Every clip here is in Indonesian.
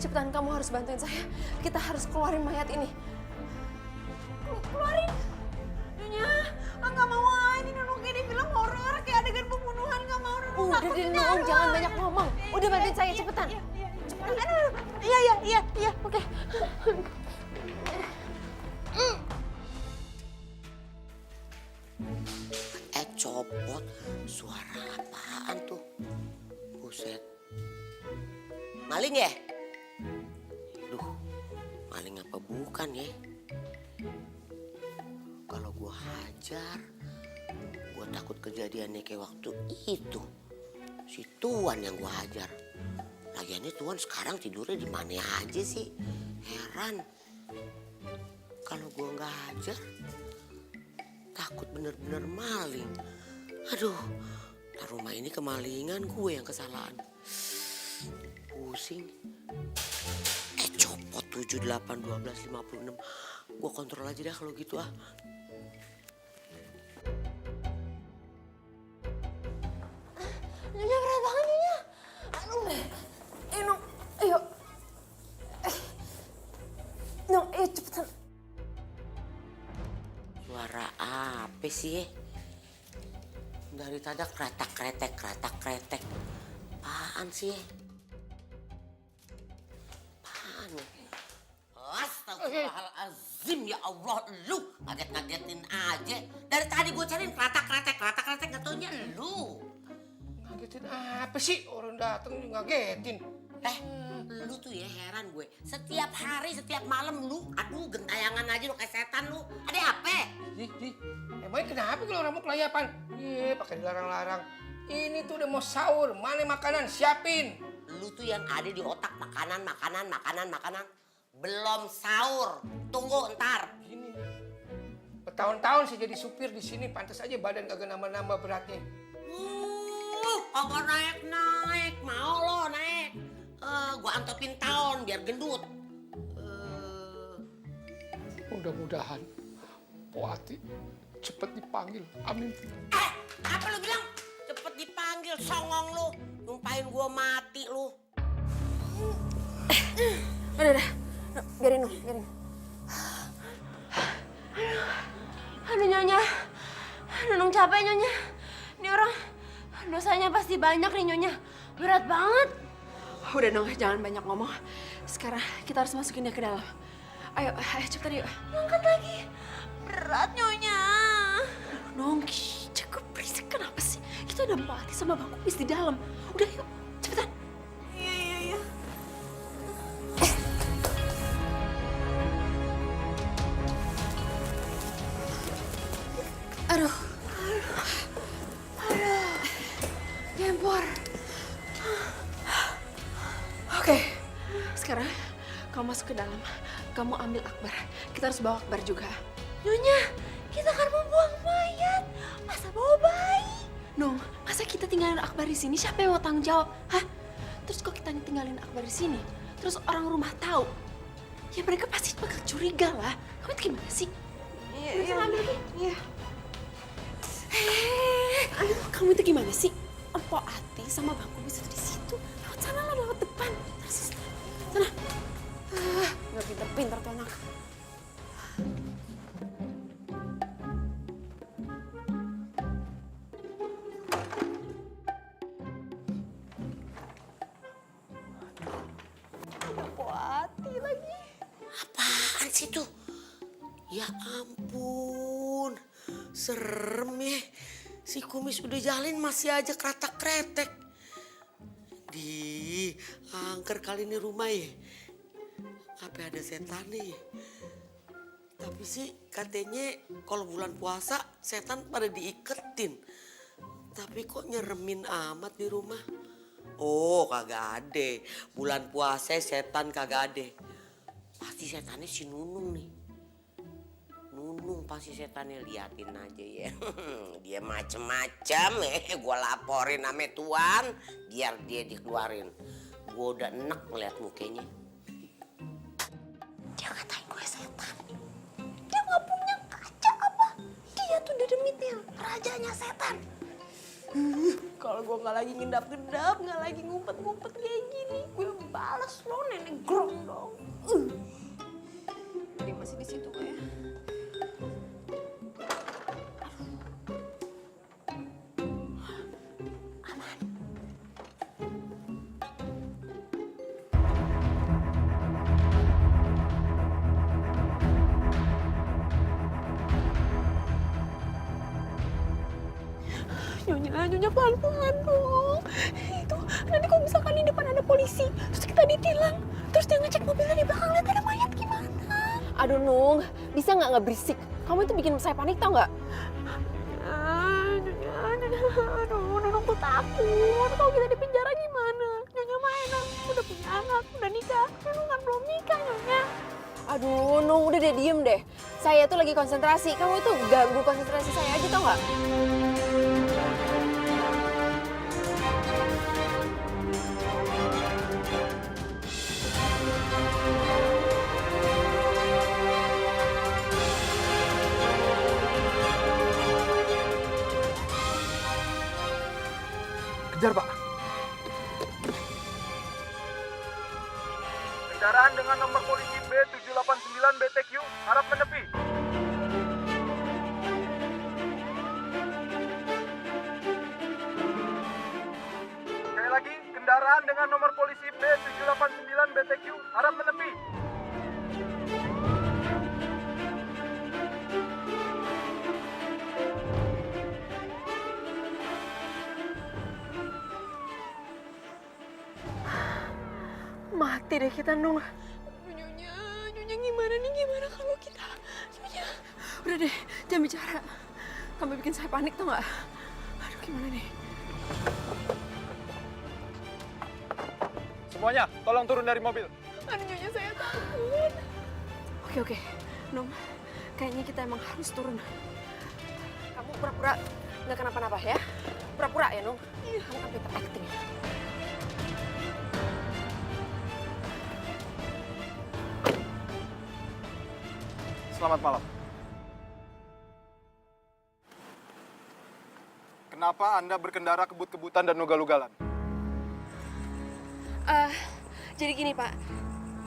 cepetan kamu harus bantuin saya. Kita harus keluarin mayat ini. Keluarin? Nyonya, nggak mau ini Nunung kayak di film horor, kayak adegan pembunuhan, nggak mau Nunung. Udah deh Nunung, jangan banyak ngomong. Udah bantuin saya cepetan. Iya, oke. Copot, suara apaan tuh? Buset. Maling ya? Duh, maling apa bukan ya? Kalau gua hajar, gua takut kejadiannya kayak waktu itu. Si Tuan yang gua hajar. Lagiannya Tuan sekarang tidurnya di mana aja sih? Heran. Kalau gua nggak hajar, takut bener-bener maling. Aduh, rumah ini kemalingan, gue yang kesalahan. Pusing. Copot 7, 8, 12, 56. Gue kontrol aja dah kalau gitu ah. Nyonya berat banget Nyonya. Aduh, Nung, ayo. Nung, ayo cepetan. Suara apa sih? Dari tadi kretek-kretek. Apaan sih? Apaan ya? Astagfirullahaladzim, ya Allah, lu ngaget-ngagetin aja. Dari tadi gue cariin kretek-kretek, gak taunya lu. Ngagetin apa sih? Orang dateng juga ngagetin. Lu tuh ya heran gue. Setiap hari, setiap malam lu, aduh gentayangan aja lu kayak setan lu. Ada apa? Emangnya kenapa kalau orang mau kelayapan? Iya, pakai dilarang-larang. Ini tuh udah mau sahur, mana makanan, siapin. Lu tuh yang ada di otak makanan. Belum sahur, tunggu ntar. Gini, bertahun-tahun saya jadi supir di sini, pantas aja badan kagak nambah-nambah beratnya. Kagak naik, mau lo naik. Gua antepin tahun biar gendut. Mudah-mudahan Poati cepet dipanggil, amin. Apa lu bilang? Cepet dipanggil, songong lu. Numpain gua mati lu. Udah. Biarin Nung, biarin. Aduh Nyonya. Nung capek Nyonya. Ini orang dosanya pasti banyak nih Nyonya. Berat banget. Udah Nung, jangan banyak ngomong. Sekarang kita harus masukin dia ke dalam. Ayo cepetan yuk. Angkat lagi. Berat Nyonya. Nung, cukup berisik kenapa sih? Kita udah mati sama Bang Kumis di dalam. Udah yuk, cepetan. Iya. Aduh. Gempor. Oke, sekarang kamu masuk ke dalam. Kamu ambil Akbar. Kita harus bawa Akbar juga. Nyonya, kita kan mau buang mayat. Masa bawa bayi? Nung, masa kita tinggalin Akbar di sini? Siapa yang mau tanggung jawab? Hah? Terus kok kita tinggalin Akbar di sini? Terus orang rumah tahu? Ya mereka pasti bakal curiga lah. Kamu itu gimana sih? Iya. Iya. Kamu itu gimana sih? Empok Ati sama Bang Kumis itu di situ. Lewat sana lah, lewat depan. Terus sana. Nggak pinter-pinter tuh anak. Ada Empok Ati lagi. Apaan sih tuh? Ya ampun, serem ya. Si Kumis udah jalin masih aja kretek-kretek. Angker kali ini rumah ya. Apa ada setan nih? Tapi sih katanya kalau bulan puasa setan pada diiketin. Tapi kok nyeremin amat di rumah? Oh kagak ada. Bulan puasa setan kagak ada. Pasti setannya si Nunung nih. Nunung pasti setannya, liatin aja ya. Dia macem-macem gue laporin sama Tuan biar dia dikeluarin. Gue udah enak ngeliat mukanya. Dia ngatain gue setan. Dia nggak punya kaca apa? Dia tuh Dedemitnya, rajanya setan. Kalau gue nggak lagi ngedap-ngedap, nggak lagi ngumpet-ngumpet kayak gini, gue balas lo nenek grondong. Dia masih di situ gak ya? Nyonya pelan-pelan dong. Itu nanti kalau misalkan di depan ada polisi, terus kita ditilang, terus dia ngecek mobilnya di belakang, lihat ada mayat gimana? Aduh Nung, bisa nggak berisik? Kamu itu bikin saya panik tau nggak? Aduh, Nunung tuh takut. Kalau kita di penjara gimana? Nyonya mah enak, udah punya anak, udah nikah. Nunung kan belum nikah, Nyonya. Aduh Nung, udah deh diem deh. Saya tuh lagi konsentrasi, kamu itu ganggu konsentrasi saya aja tau nggak? Kejar, Pak. Kendaraan dengan nomor polisi B789 BTQ harap menepi. Sekali lagi, kendaraan dengan nomor polisi B789 BTQ harap menepi. Mati deh kita, Nung. Nyonya gimana nih? Gimana kalau kita? Nyonya, udah deh, jangan bicara. Kamu bikin saya panik tau nggak? Aduh, gimana nih? Semuanya, tolong turun dari mobil. Aduh, Nyonya saya takut. Oke, Nung. Kayaknya kita emang harus turun. Kamu pura-pura nggak kenapa-napa ya? Pura-pura ya Nung? Iya. Kamu kan pintar acting ya? Selamat malam. Kenapa Anda berkendara kebut-kebutan dan ugal-ugalan? Jadi gini, Pak.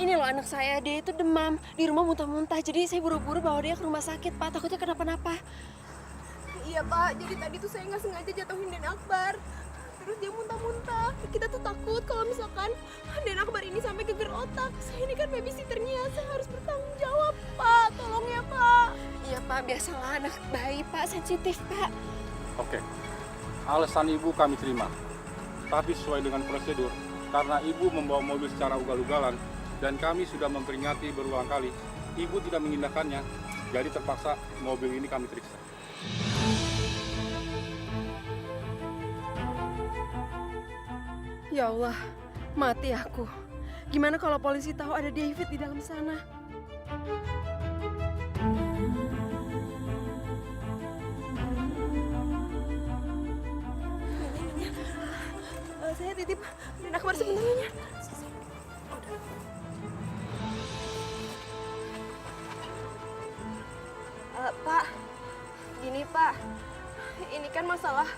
Ini loh anak saya, dia itu demam. Di rumah muntah-muntah, jadi saya buru-buru bawa dia ke rumah sakit, Pak. Takutnya kenapa-napa. Iya, Pak. Jadi tadi tuh saya nggak sengaja jatuhin Den Akbar. Terus dia muntah-muntah. Kita tuh takut kalau misalkan Den Akbar ini sampai geger otak. Saya ini kan babysitternya, saya harus bertanggung jawab, Pak. Tolong ya, Pak. Iya, Pak. Biasalah anak bayi, Pak. Sensitif, Pak. Oke, alasan ibu kami terima. Tapi sesuai dengan prosedur, karena ibu membawa mobil secara ugal-ugalan dan kami sudah memperingati berulang kali, ibu tidak mengindahkannya, jadi terpaksa mobil ini kami periksa. Ya Allah, mati aku. Gimana kalau polisi tahu ada David di dalam sana? Saya titip Den Akbar sebentar, Nyonya. Pak, gini Pak, ini kan masalah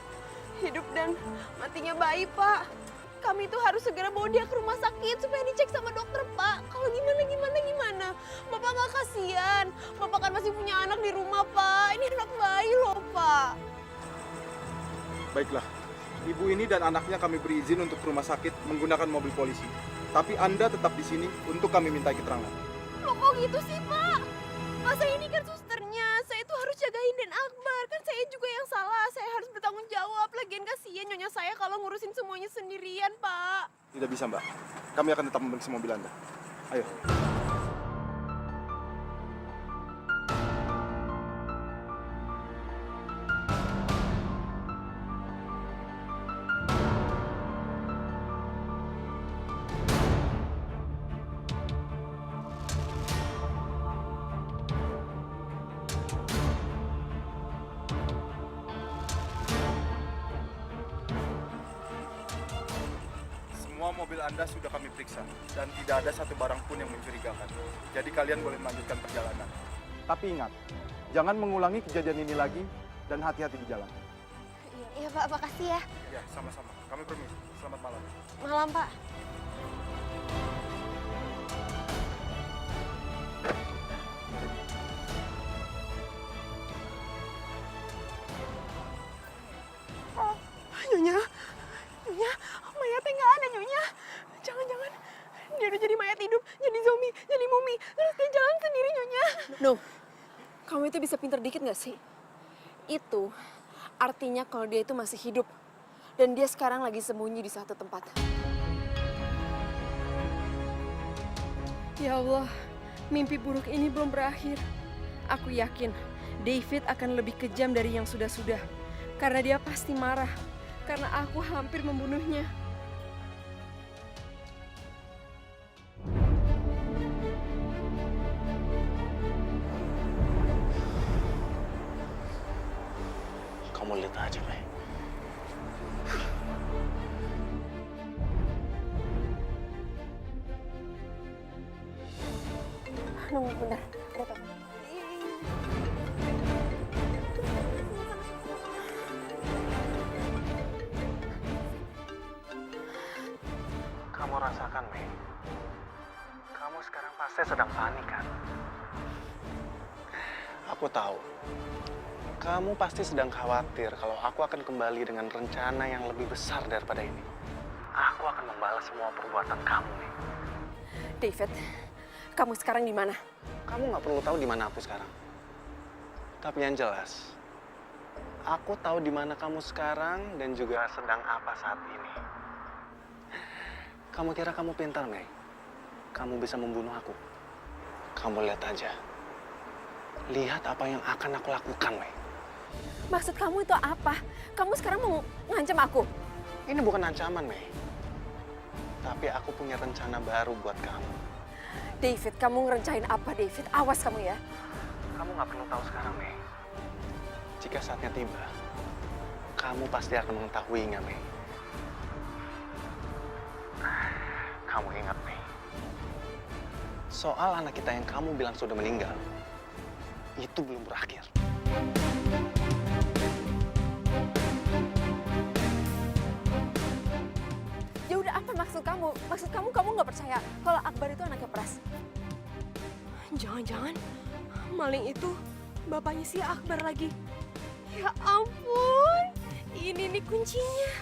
hidup dan matinya bayi, Pak. Kami tuh harus segera bawa dia ke rumah sakit supaya dicek sama dokter, Pak. Kalau gimana? Bapak nggak kasihan. Bapak kan masih punya anak di rumah, Pak. Ini anak bayi loh, Pak. Baiklah, ibu ini dan anaknya kami beri izin untuk ke rumah sakit menggunakan mobil polisi. Tapi Anda tetap di sini untuk kami minta keterangan. Loh kok gitu sih, Pak? Pak, saya ini kan susternya. Saya tuh harus jagain Den Akbar. Kan saya juga yang salah. Saya harus bertanggung jawab. Lagian kasihan nyonya saya kalau ngurusin semuanya sendirian, Pak. Tidak bisa, Mbak. Kami akan tetap memeriksa mobil Anda. Ayo. Semua mobil Anda sudah kami periksa dan tidak ada satu barang pun yang mencurigakan. Jadi kalian boleh melanjutkan perjalanan. Tapi ingat, jangan mengulangi kejadian ini lagi dan hati-hati di jalan. Iya, Pak. Makasih ya. Ya, sama-sama. Kami permisi. Selamat malam. Malam, Pak. kamu itu bisa pinter dikit gak sih? Itu artinya kalau dia itu masih hidup. Dan dia sekarang lagi sembunyi di satu tempat. Ya Allah, mimpi buruk ini belum berakhir. Aku yakin David akan lebih kejam dari yang sudah-sudah. Karena dia pasti marah. Karena aku hampir membunuhnya. Kamu lihat aja, Mei. Nunggu bentar, ada apa? Kamu rasakan, Mei. Kamu sekarang pasti sedang panik, kan? Aku tahu. Kamu pasti sedang khawatir kalau aku akan kembali dengan rencana yang lebih besar daripada ini. Aku akan membalas semua perbuatan kamu, Mei. David, kamu sekarang di mana? Kamu nggak perlu tahu di mana aku sekarang. Tapi yang jelas, aku tahu di mana kamu sekarang dan juga sedang apa saat ini. Kamu kira kamu pintar, Mei? Kamu bisa membunuh aku? Kamu lihat aja. Lihat apa yang akan aku lakukan, Mei. Maksud kamu itu apa? Kamu sekarang mau ngancam aku? Ini bukan ancaman, Mei. Tapi aku punya rencana baru buat kamu. David, kamu ngerencanain apa, David? Awas kamu ya. Kamu nggak perlu tahu sekarang, Mei. Jika saatnya tiba, kamu pasti akan mengetahuinya, Mei. Kamu ingat, Mei. Soal anak kita yang kamu bilang sudah meninggal, itu belum berakhir. Ya udah, apa maksud kamu? Maksud kamu nggak percaya kalau Akbar itu anaknya Pras? Jangan-jangan maling itu bapaknya si Akbar lagi. Ya ampun, ini nih kuncinya.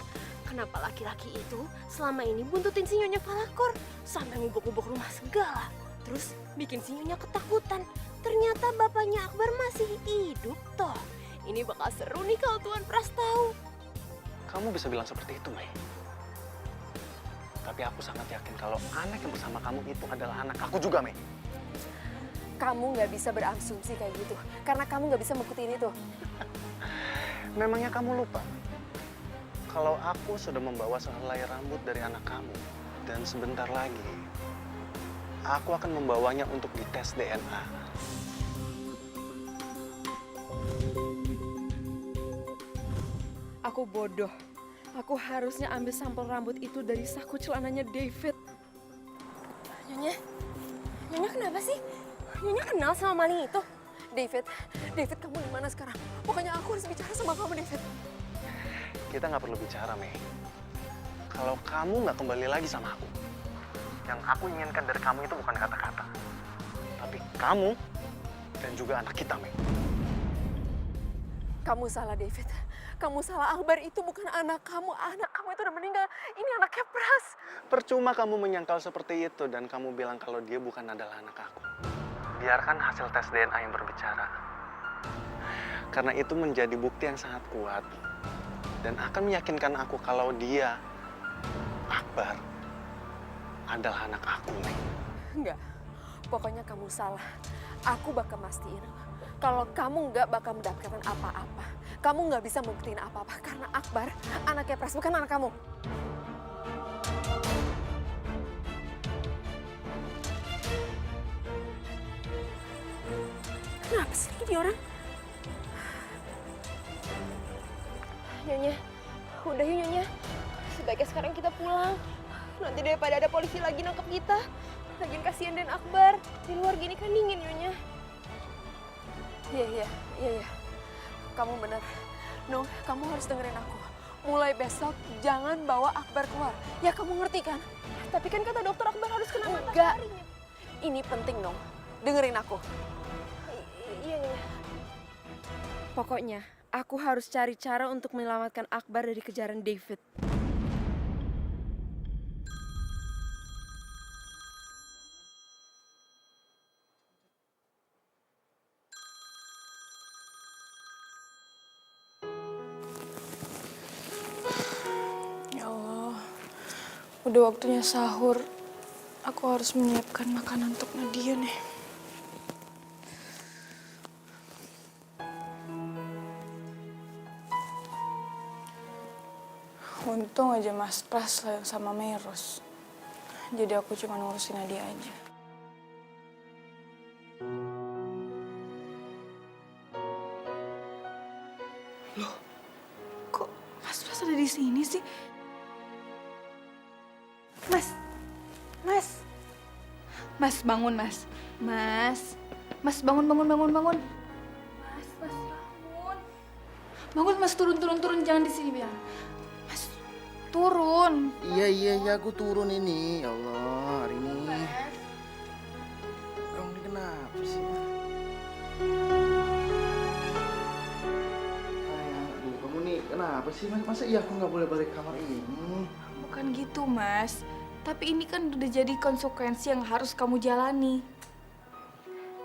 Kenapa laki-laki itu selama ini buntutin si Nyonya Falakor sampai ngubuk-ngubuk rumah segala? Terus bikin si Nyonya ketakutan. Ternyata bapaknya Akbar masih hidup toh. Ini bakal seru nih kalau Tuan Pras tahu. Kamu bisa bilang seperti itu, Mei. Tapi aku sangat yakin kalau anak yang bersama kamu itu adalah anak aku juga, Mei. Kamu nggak bisa berasumsi kayak gitu. Karena kamu nggak bisa membuktiin itu. Memangnya kamu lupa? Kalau aku sudah membawa sehelai rambut dari anak kamu. Dan sebentar lagi, aku akan membawanya untuk dites DNA. Aku bodoh. Aku harusnya ambil sampel rambut itu dari saku celananya David. Nyonya kenapa sih? Nyonya kenal sama maling itu? David kamu di mana sekarang? Pokoknya aku harus bicara sama kamu, David. Kita nggak perlu bicara, Mei. Kalau kamu nggak kembali lagi sama aku, yang aku inginkan dari kamu itu bukan kata-kata, tapi kamu dan juga anak kita, Mei. Kamu salah, David. Kamu salah. Akbar itu bukan anak kamu. Anak kamu itu udah meninggal. Ini anaknya Pras. Percuma kamu menyangkal seperti itu dan kamu bilang kalau dia bukan adalah anak aku. Biarkan hasil tes DNA yang berbicara. Karena itu menjadi bukti yang sangat kuat. Dan akan meyakinkan aku kalau dia, Akbar, adalah anak aku, Mei. Enggak. Pokoknya kamu salah. Aku bakal mastiin kalau kamu nggak bakal mendapatkan apa-apa. Kamu nggak bisa membuktiin apa-apa karena Akbar anaknya Pras, bukan anak kamu. Kenapa sih ini orang? Nyonya, udah yuk Nyonya. Sebaiknya sekarang kita pulang. Nanti daripada ada polisi lagi nangkep kita. Lagian kasihan dan Akbar. Di luar gini kan dingin, Nyonya. Iya. Kamu benar. Nung, kamu harus dengerin aku. Mulai besok jangan bawa Akbar keluar. Ya kamu ngerti kan? Tapi kan kata dokter Akbar harus kena matahari. Ini penting, Nung. Dengerin aku. Iya. Pokoknya, aku harus cari cara untuk menyelamatkan Akbar dari kejaran David. Udah waktunya sahur. Aku harus menyiapkan makanan untuk Nadia nih. Untung aja Mas Pras sayang sama Meros. Jadi aku cuma ngurusin Nadia aja. Loh, kok Mas Pras ada di sini sih? Mas, bangun Mas. Mas bangun. Mas, bangun. Bangun Mas, turun, jangan di sini biar. Mas, turun. Iya, aku turun ini. Ya Allah, hari ini. Kamu ini kenapa sih? Aduh, kamu nih kenapa sih? Masa iya aku nggak boleh balik kamar ini? Bukan gitu Mas. Tapi ini kan udah jadi konsekuensi yang harus kamu jalani.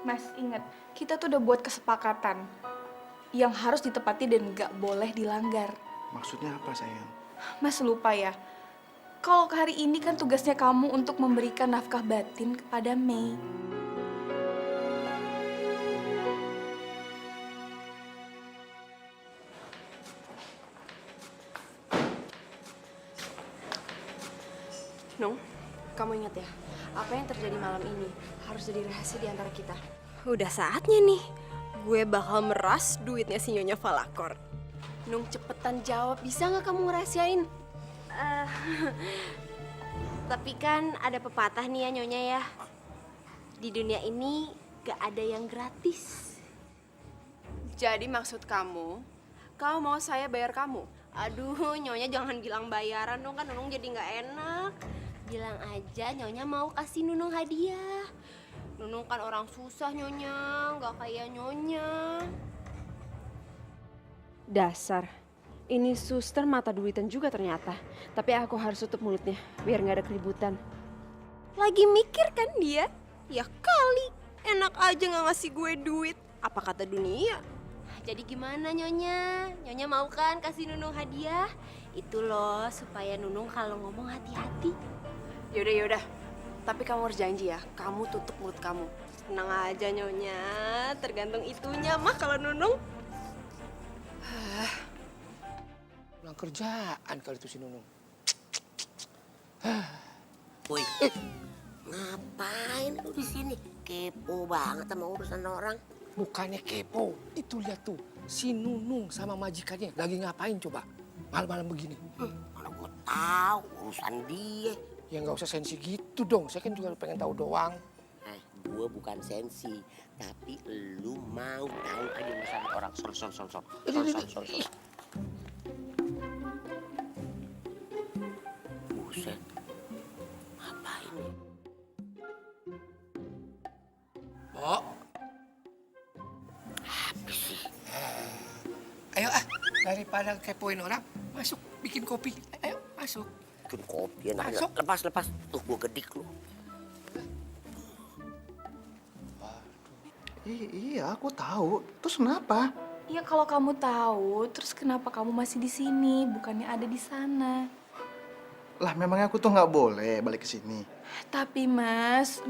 Mas, ingat, kita tuh udah buat kesepakatan yang harus ditepati dan gak boleh dilanggar. Maksudnya apa sayang? Mas lupa ya, kalau hari ini kan tugasnya kamu untuk memberikan nafkah batin kepada Mei. Nung, kamu ingat ya, apa yang terjadi malam ini harus jadi rahasia di antara kita. Udah saatnya nih, gue bakal meras duitnya si Nyonya Valakor. Nung, cepetan jawab, bisa nggak kamu ngerahasiain? Tapi kan ada pepatah nih ya Nyonya ya. Di dunia ini gak ada yang gratis. Jadi maksud kamu mau saya bayar kamu? Aduh Nyonya jangan bilang bayaran dong, kan Nunung jadi gak enak. Bilang aja Nyonya mau kasih Nunung hadiah. Nunung kan orang susah Nyonya, gak kayak Nyonya. Dasar, ini suster mata duitan juga ternyata. Tapi aku harus tutup mulutnya biar nggak ada keributan. Lagi mikir kan dia? Ya kali, enak aja gak ngasih gue duit. Apa kata dunia? Jadi gimana Nyonya? Nyonya mau kan kasih Nunung hadiah? Itu loh supaya Nunung kalau ngomong hati-hati. Yaudah. Tapi kamu harus janji ya, kamu tutup mulut kamu. Tenang aja Nyonya, tergantung itunya mah kalau Nunung. Pulang kerjaan kali itu si Nunung. Woi, ngapain lu di sini? Kepo banget sama urusan orang. Bukannya kepo, itu lihat tuh si Nunung sama majikannya lagi ngapain coba malam-malam begini. Mana gua tahu urusan dia. Ya nggak usah sensi gitu dong, saya kan juga pengen tahu doang. Gua bukan sensi, tapi lu mau tahu aja masalah orang. Sol. Buset, ngapain nih? Pok, Apa sih? ayo daripada kepoin orang, masuk bikin kopi. Ayo masuk. Bikin kopi enak. Masuk. Lepas. Tuh gua gedik lu. Iya, aku tahu. Terus kenapa? Ya kalau kamu tahu, terus kenapa kamu masih di sini, bukannya ada di sana? Lah, memangnya aku tuh nggak boleh balik ke sini. Tapi Mas,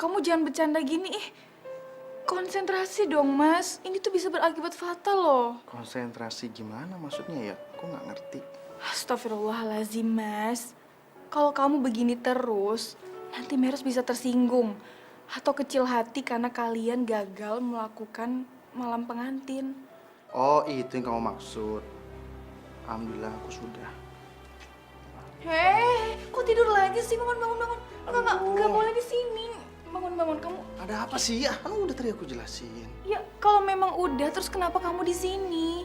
kamu jangan bercanda gini. Konsentrasi dong Mas, ini tuh bisa berakibat fatal loh. Konsentrasi gimana maksudnya ya? Aku nggak ngerti. Astagfirullahaladzim Mas, kalau kamu begini terus, nanti Meros bisa tersinggung. Atau kecil hati karena kalian gagal melakukan malam pengantin. Oh, itu yang kamu maksud. Alhamdulillah aku sudah. Hei, kok tidur lagi sih? Bangun. Nggak boleh di sini. Bangun, kamu. Ada apa sih? Ya, kan udah tadi aku jelasin. Ya, kalau memang udah, terus kenapa kamu di sini?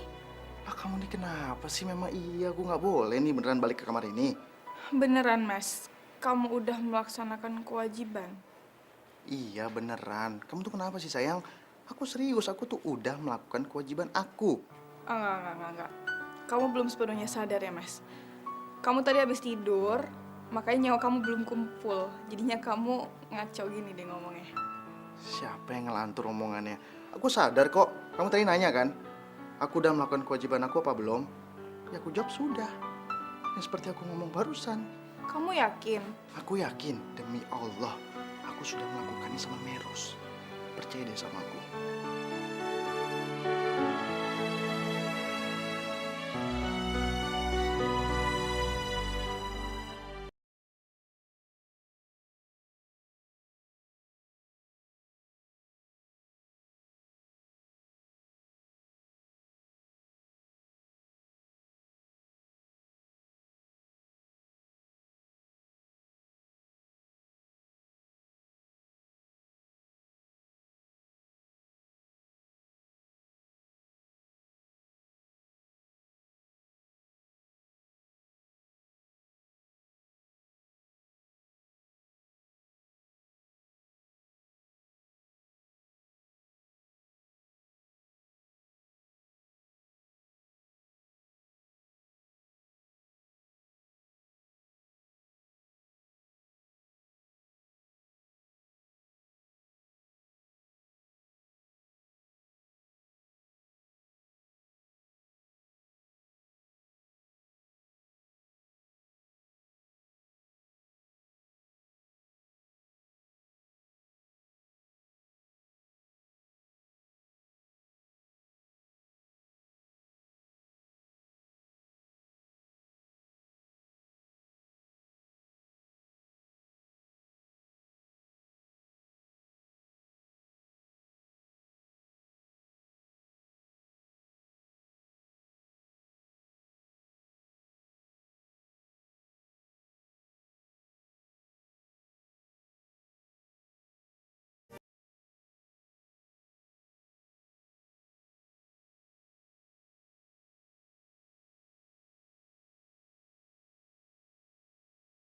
Lah, kamu nih kenapa sih? Memang iya, aku nggak boleh nih beneran balik ke kamar ini. Beneran, Mas. Kamu udah melaksanakan kewajiban. Iya, beneran. Kamu tuh kenapa sih, sayang? Aku serius, aku tuh udah melakukan kewajiban aku. Enggak. Kamu belum sepenuhnya sadar ya, Mas. Kamu tadi habis tidur, makanya nyawa kamu belum kumpul. Jadinya kamu ngaco gini deh ngomongnya. Siapa yang ngelantur omongannya? Aku sadar kok. Kamu tadi nanya kan? Aku udah melakukan kewajiban aku apa belum? Ya aku jawab sudah. Yang seperti aku ngomong barusan. Kamu yakin? Aku yakin, demi Allah, aku sudah melakukannya sama Meros. Percaya deh sama aku.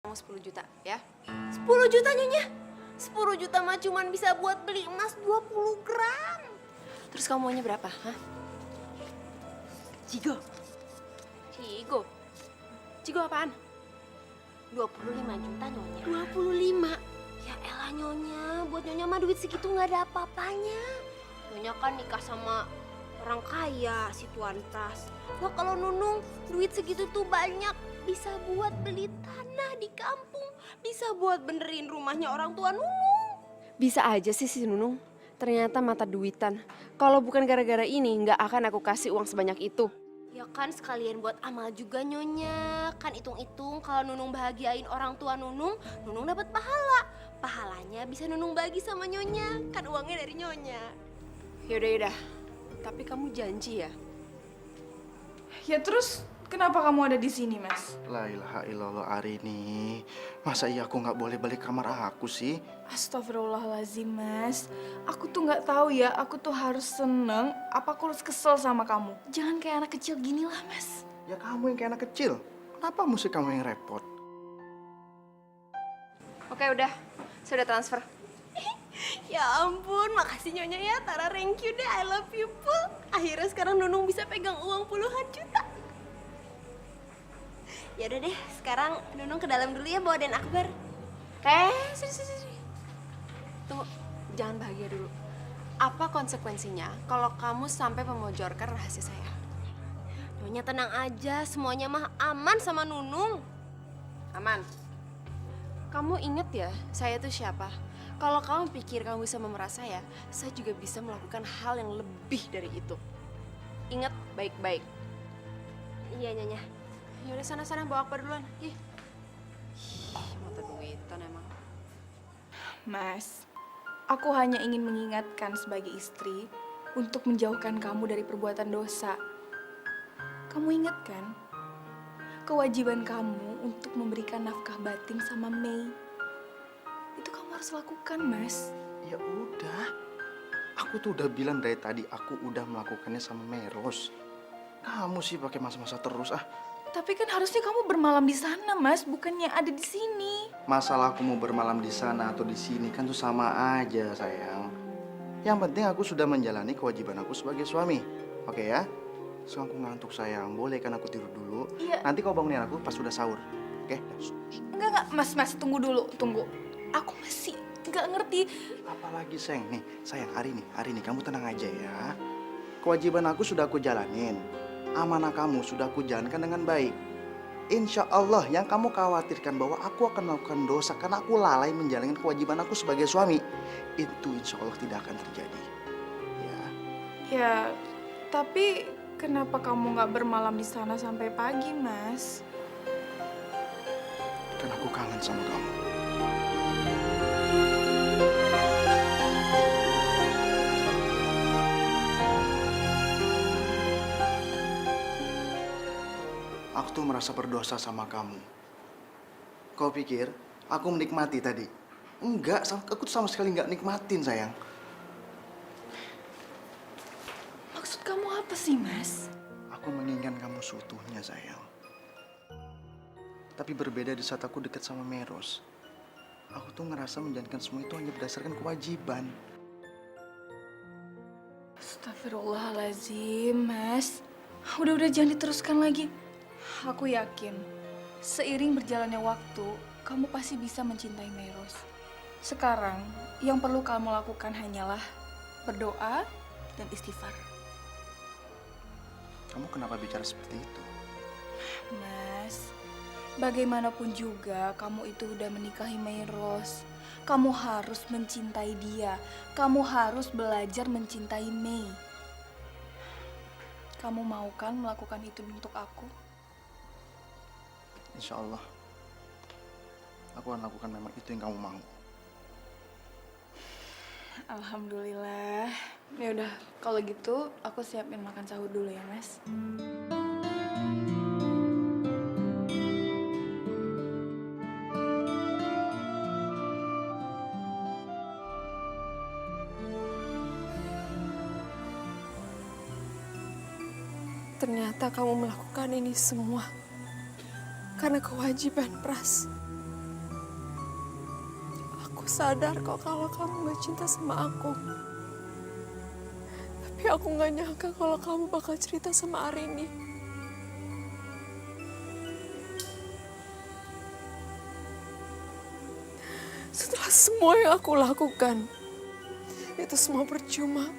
Mau 10 juta ya? 10 juta Nyonya? 10 juta mah cuman bisa buat beli emas 20 gram. Terus kamu maunya berapa? Hah? Cigo. Cigo? Cigo apaan? 25 juta Nyonya. 25? Ya elah Nyonya, buat Nyonya mah duit segitu nggak ada apa-apanya. Nyonya kan nikah sama orang kaya, si Tuan Tas. Wah kalau Nunung, duit segitu tuh banyak. Bisa buat beli tanah di kampung. Bisa buat benerin rumahnya orang tua Nunung. Bisa aja sih si Nunung. Ternyata mata duitan. Kalau bukan gara-gara ini, nggak akan aku kasih uang sebanyak itu. Ya kan sekalian buat amal juga Nyonya. Kan hitung-hitung kalau Nunung bahagiain orang tua Nunung, Nunung dapat pahala. Pahalanya bisa Nunung bagi sama Nyonya. Kan uangnya dari Nyonya. Yaudah. Tapi kamu janji ya? Ya terus kenapa kamu ada di sini, Mas? La ilaha illallah Arini. Masa iya aku nggak boleh balik kamar aku sih? Astagfirullahaladzim, Mas. Aku tuh nggak tahu ya, aku tuh harus seneng apa aku harus kesel sama kamu. Jangan kayak anak kecil gini lah, Mas. Ya kamu yang kayak anak kecil. Kenapa mesti kamu yang repot? Oke udah, sudah transfer. Ya ampun, makasih Nyonya ya. Tara, thank you deh. I love you, Pul. Akhirnya sekarang Nunung bisa pegang uang puluhan juta. Ya udah deh, sekarang Nunung ke dalam dulu ya bawa Den Akbar. Sini. Tunggu, jangan bahagia dulu. Apa konsekuensinya kalau kamu sampai memojorkan rahasia saya? Nyonya tenang aja, semuanya mah aman sama Nunung. Aman. Kamu inget ya, saya tuh siapa? Kalau kamu pikir kamu bisa memerah saya juga bisa melakukan hal yang lebih dari itu. Ingat baik-baik. Iya Nyonya. Yaudah sana bawa Akbar duluan. Ih, mata duitan emang. Mas, aku hanya ingin mengingatkan sebagai istri untuk menjauhkan kamu dari perbuatan dosa. Kamu ingat kan? Kewajiban kamu untuk memberikan nafkah batin sama Mei. Itu kamu harus lakukan, Mas. Ya udah. Aku tuh udah bilang dari tadi aku udah melakukannya sama Meros. Kamu sih pakai masa-masa terus ah. Tapi kan harusnya kamu bermalam di sana, Mas, bukannya ada di sini. Masalah aku mau bermalam di sana atau di sini kan tuh sama aja, sayang. Yang penting aku sudah menjalani kewajiban aku sebagai suami. Oke ya? Sekarang aku ngantuk, sayang. Boleh kan aku tidur dulu? Iya. Nanti kau bangunin aku pas sudah sahur. Oke? Enggak, Mas, tunggu dulu, tunggu. Aku masih nggak ngerti. Apalagi, sayang. Nih, sayang, hari ini kamu tenang aja ya. Kewajiban aku sudah aku jalanin. Amanah kamu sudah aku jalankan dengan baik. Insya Allah yang kamu khawatirkan bahwa aku akan melakukan dosa karena aku lalai menjalankan kewajiban aku sebagai suami, itu insya Allah tidak akan terjadi. Ya, Ya, tapi kenapa kamu nggak bermalam di sana sampai pagi, Mas? karena aku kangen sama kamu. Aku tuh merasa berdosa sama kamu. Kau pikir aku menikmati tadi? Enggak, aku tuh sama sekali nggak nikmatin, sayang. Maksud kamu apa sih, Mas? Aku menginginkan kamu seutuhnya, sayang. Tapi berbeda di saat aku dekat sama Meros. Aku tuh ngerasa menjalankan semua itu hanya berdasarkan kewajiban. Astagfirullahaladzim, Mas. Udah jangan diteruskan lagi. Aku yakin, seiring berjalannya waktu, kamu pasti bisa mencintai Meros. Sekarang, yang perlu kamu lakukan hanyalah berdoa dan istighfar. Kamu kenapa bicara seperti itu? Mas, bagaimanapun juga kamu itu udah menikahi Meros. Kamu harus mencintai dia. Kamu harus belajar mencintai Mei. Kamu mau kan melakukan itu untuk aku? Insya Allah, aku akan lakukan memang itu yang kamu mau. Alhamdulillah. Ya udah, kalau gitu aku siapin makan sahur dulu ya, Mas. Ternyata kamu melakukan ini semua karena kewajiban, Pras. Aku sadar kok kalau kamu gak cinta sama aku. Tapi aku gak nyangka kalau kamu bakal cerita sama Arini. Setelah semua yang aku lakukan, itu semua percuma.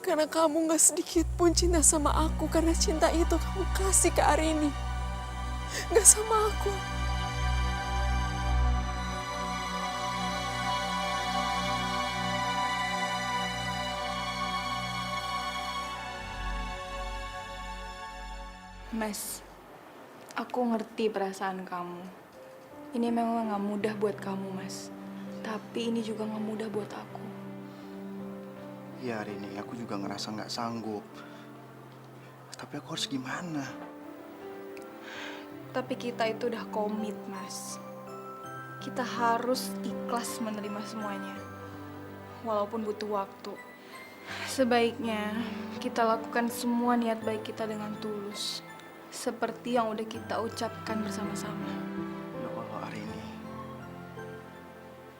Karena kamu gak sedikit pun cinta sama aku, karena cinta itu kamu kasih ke Arini. Gak sama aku. Mas, aku ngerti perasaan kamu. Ini memang gak mudah buat kamu, Mas. Tapi ini juga gak mudah buat aku. Ya hari ini aku juga ngerasa nggak sanggup. Tapi aku harus gimana? Tapi kita itu udah komit, Mas. Kita harus ikhlas menerima semuanya. Walaupun butuh waktu. Sebaiknya kita lakukan semua niat baik kita dengan tulus. Seperti yang udah kita ucapkan bersama-sama. Ya Allah, Arini.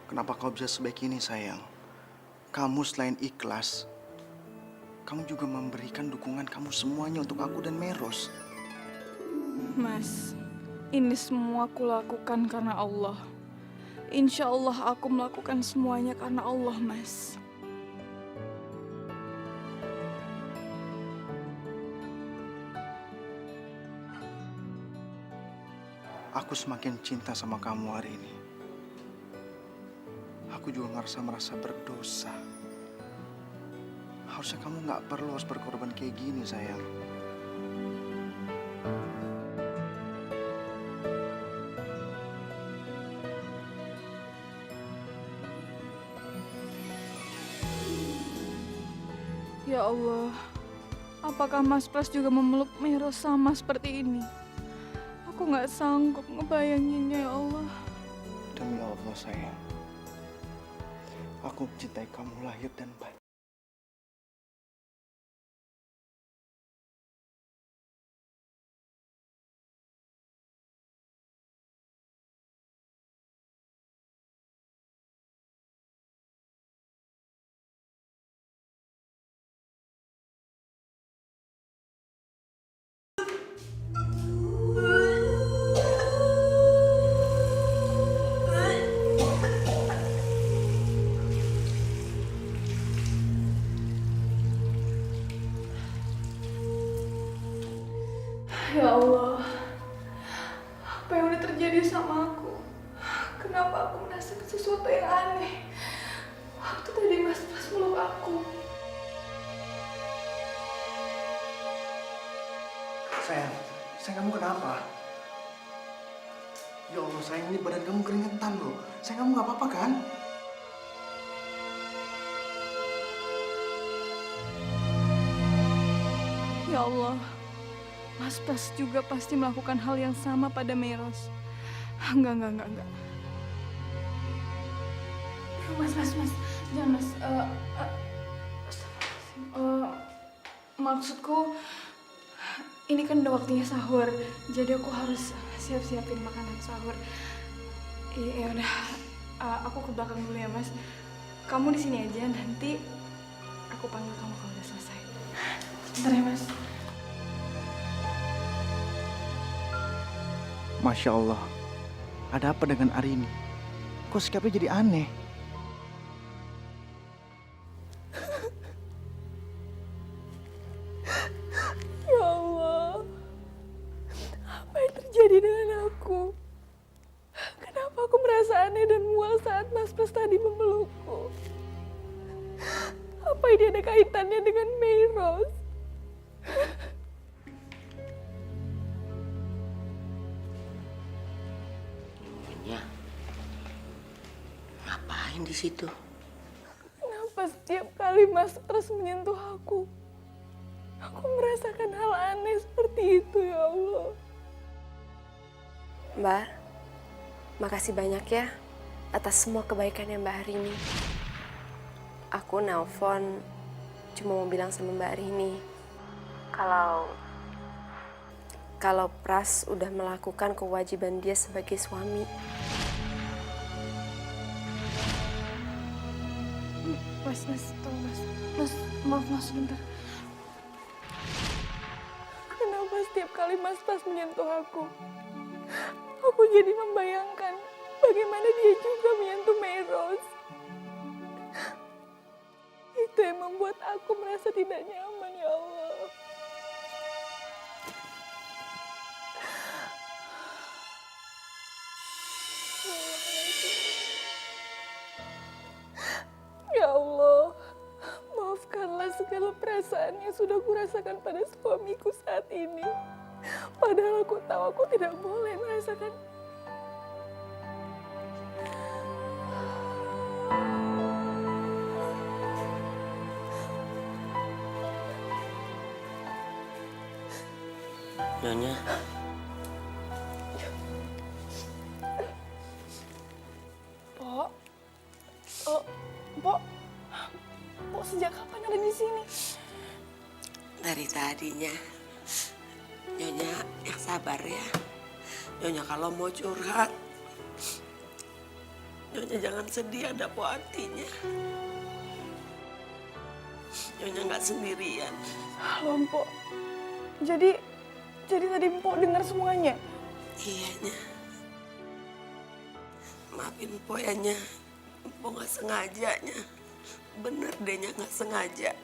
Kenapa kau bisa sebaik ini, sayang? Kamu selain ikhlas, kamu juga memberikan dukungan kamu semuanya untuk aku dan Meros. Mas, ini semua aku lakukan karena Allah. Insya Allah aku melakukan semuanya karena Allah, Mas. Aku semakin cinta sama kamu hari ini. Aku juga merasa berdosa. Harusnya kamu nggak perlu harus berkorban kayak gini, sayang. Ya Allah, apakah Mas Pras juga memeluk Meros sama seperti ini? Aku nggak sanggup ngebayanginnya, ya Allah. Demi Allah, sayang. Aku mencintai kamu lahir dan batin. terjadi sama aku? Kenapa aku merasakan sesuatu yang aneh? Waktu tadi Mas Pras meluk aku. Sayang kamu kenapa? Ya Allah sayang, ini badan kamu keringetan loh. Sayang kamu nggak apa-apa kan? Ya Allah, Mas Pras juga pasti melakukan hal yang sama pada Meros. Enggak. Mas, jangan Mas. Maksudku, ini kan udah waktunya sahur, jadi aku harus siap-siapin makanan sahur. Ya udah, aku ke belakang dulu ya Mas. Kamu di sini aja, nanti aku panggil kamu kalau udah selesai. Bentar ya Mas. Masya Allah, ada apa dengan Arini? Kok sikapnya jadi aneh? Ya Allah, apa yang terjadi dengan aku? Kenapa aku merasa aneh dan mual saat Mas Pras tadi memelukku? Apa ini ada kaitannya dengan Meros? Nyonya, ngapain di situ? Kenapa setiap kali Mas Pras menyentuh aku merasakan hal aneh seperti itu ya Allah? Mbak, makasih banyak ya atas semua kebaikannya Mbak Arini. Aku nelpon cuma mau bilang sama Mbak Arini kalau Pras udah melakukan kewajiban dia sebagai suami. Mas, tolong Mas, maaf Mas sebentar. Kenapa setiap kali Mas Pras menyentuh aku jadi membayangkan bagaimana dia juga menyentuh Meros. Itu yang membuat aku merasa tidak nyaman ya Allah. Ya Allah, maafkanlah segala perasaan yang sudah kurasakan pada suamiku saat ini. Padahal aku tahu aku tidak boleh merasakan. Nyonya, Pok sejak kapan ada di sini? dari tadinya. Nyonya yang sabar ya. Nyonya kalau mau curhat, Nyonya jangan sedih, ada Po Antinya. Nyonya nggak sendirian. Halo, Mpok. Jadi tadi Mpok dengar semuanya? Iya, Nya. Maafin Po ya, Nya. Po nggak sengaja, Nya. Bener deh, Nya nggak sengaja.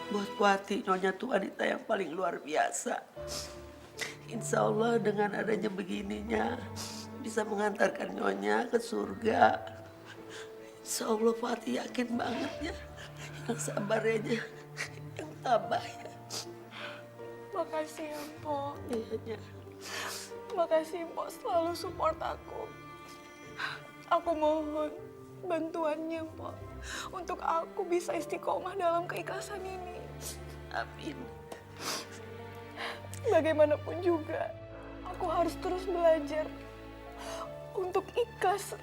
Buat Po Anti, Nyonya tuh wanita yang paling luar biasa. Insya Allah dengan adanya begininya bisa mengantarkan Nyonya ke surga. Insya Allah Po Anti yakin banget ya. Yang sabar ya, Nya. Yang tabah ya. Makasih ya, Mpok. Iya, Nya. Makasih Mpok selalu support aku. Aku mohon bantuannya Mpok untuk aku bisa istiqomah dalam keikhlasan ini. Amin. Bagaimanapun juga, aku harus terus belajar untuk ikhlas